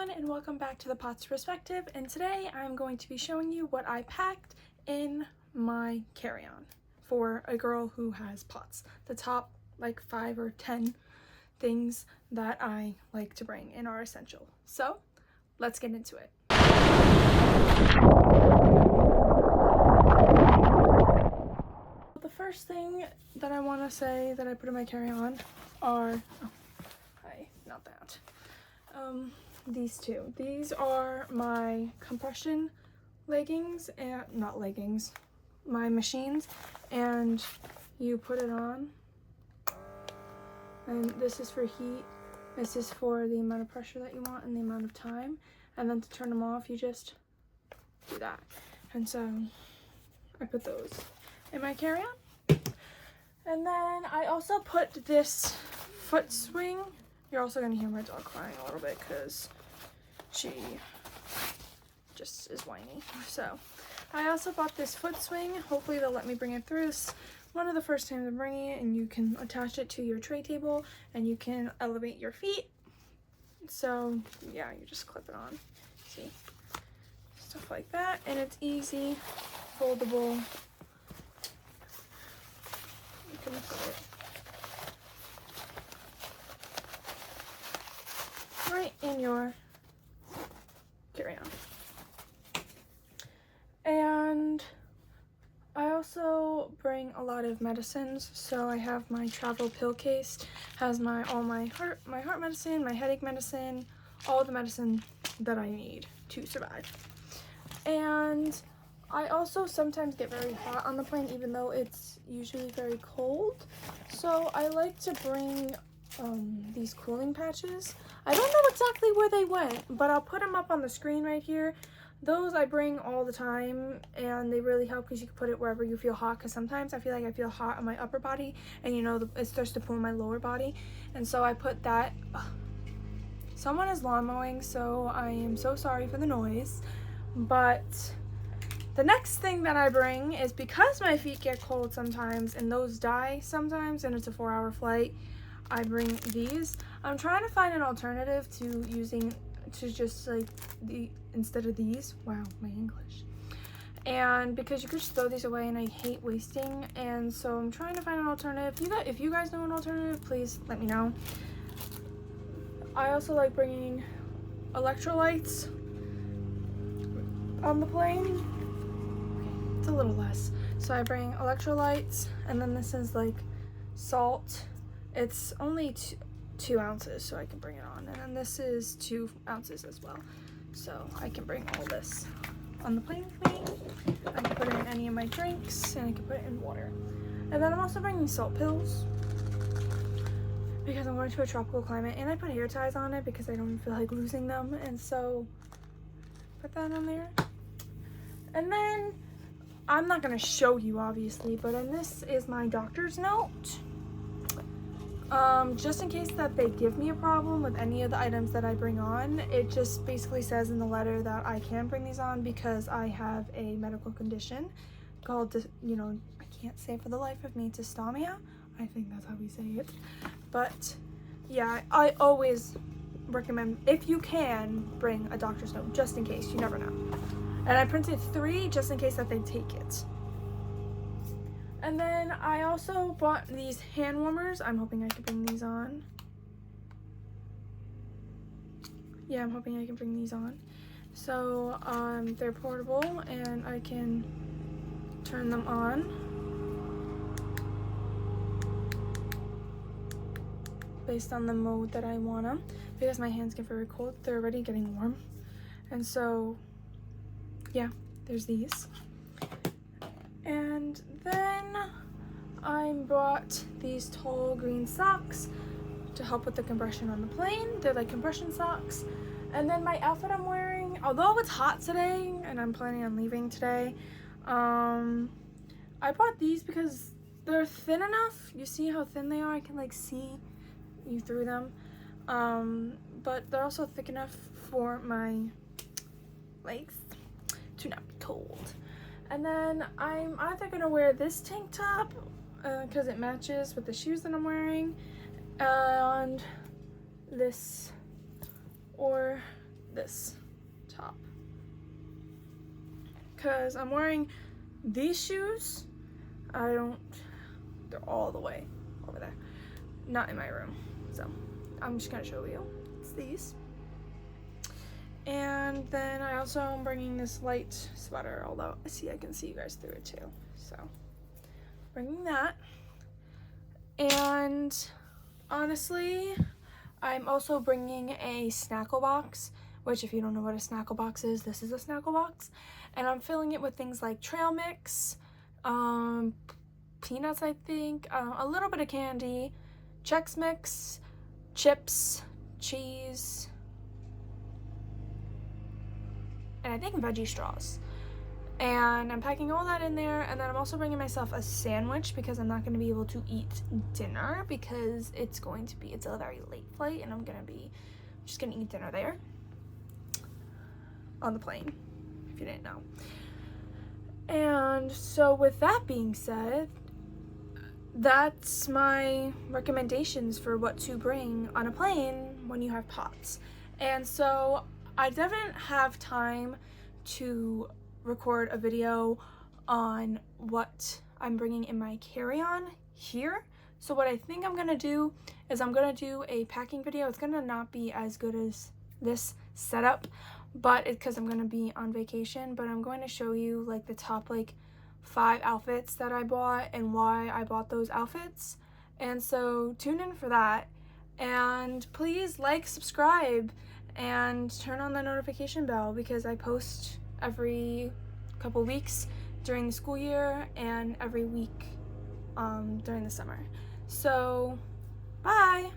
everyone, and welcome back to the Pots Perspective. And today I'm going to be showing you what I packed in my carry-on for a girl who has pots. The top like 5 or 10 things that I like to bring in are essential. So let's get into it. The first thing that I want to say that I put in my carry-on are these two. These are my compression leggings, and not leggings, my machines, and you put it on, and this is for heat, this is for the amount of pressure that you want and the amount of time, and then to turn them off you just do that. And so I put those in my carry-on. And then I also put this foot swing. You're also going to hear my dog crying a little bit because she just is whiny. So I also bought this foot swing. Hopefully they'll let me bring it through. This one of the first times I'm bringing it, and you can attach it to your tray table and you can elevate your feet. So yeah, you just clip it on. See? Stuff like that. And it's easy, foldable. You can put it right in your carry-on. And I also bring a lot of medicines. So I have my travel pill case, has all my heart medicine, my headache medicine, all the medicine that I need to survive. And I also sometimes get very hot on the plane, even though it's usually very cold. So I like to bring these cooling patches. I don't know exactly where they went, but I'll put them up on the screen right here. Those I bring all the time, and they really help because you can put it wherever you feel hot, because sometimes I feel like I feel hot on my upper body, and you know, it starts to pull my lower body, and so I put that. Someone is lawn mowing, so I am so sorry for the noise. But the next thing that I bring is, because my feet get cold sometimes and those die sometimes, and it's a 4-hour flight, I bring these. I'm trying to find an alternative to just like instead of these. Wow, my English. And because you could just throw these away, and I hate wasting, and so I'm trying to find an alternative. If you guys know an alternative, please let me know. I also like bringing electrolytes on the plane. Okay, it's a little less. So I bring electrolytes, and then this is like salt. It's only 2 ounces, so I can bring it on. And then this is 2 ounces as well. So I can bring all this on the plane with me. I can put it in any of my drinks, and I can put it in water. And then I'm also bringing salt pills, because I'm going to a tropical climate, and I put hair ties on it because I don't feel like losing them. And so put that on there. And then I'm not going to show you, obviously, but then this is my doctor's note. Just in case that they give me a problem with any of the items that I bring on, it just basically says in the letter that I can bring these on because I have a medical condition called, I can't say for the life of me, dysthymia. I think that's how we say it. But yeah, I always recommend, if you can, bring a doctor's note, just in case. You never know. And I printed 3 just in case that they take it. And then I also bought these hand warmers. I'm hoping I can bring these on. Yeah, I'm hoping I can bring these on. So they're portable, and I can turn them on based on the mode that I want them, because my hands get very cold. They're already getting warm. And so yeah, there's these. And then I bought these tall green socks to help with the compression on the plane. They're like compression socks. And then my outfit I'm wearing, although it's hot today and I'm planning on leaving today, I bought these because they're thin enough. You see how thin they are? I can like see you through them. But they're also thick enough for my legs to not be cold. And then I'm either gonna wear this tank top because it matches with the shoes that I'm wearing, and this, or this top. Because I'm wearing these shoes. They're all the way over there. Not in my room. So I'm just gonna show you. It's these. And then I also am bringing this light sweater, although I can see you guys through it too. So bringing that. And honestly, I'm also bringing a snackle box, which if you don't know what a snackle box is, this is a snackle box. And I'm filling it with things like trail mix, peanuts, I think, a little bit of candy, Chex Mix, chips, cheese, and I think veggie straws. And I'm packing all that in there, and then I'm also bringing myself a sandwich because I'm not going to be able to eat dinner because it's a very late flight, and I'm just going to eat dinner there on the plane, if you didn't know. And so with that being said, that's my recommendations for what to bring on a plane when you have POTS. And so I didn't have time to record a video on what I'm bringing in my carry-on here. So what I think I'm gonna do is I'm gonna do a packing video. It's gonna not be as good as this setup, but it's because I'm gonna be on vacation, but I'm going to show you like the top 5 outfits that I bought and why I bought those outfits. And so tune in for that, and please like, subscribe, and turn on the notification bell because I post every couple weeks during the school year and every week during the summer. So bye.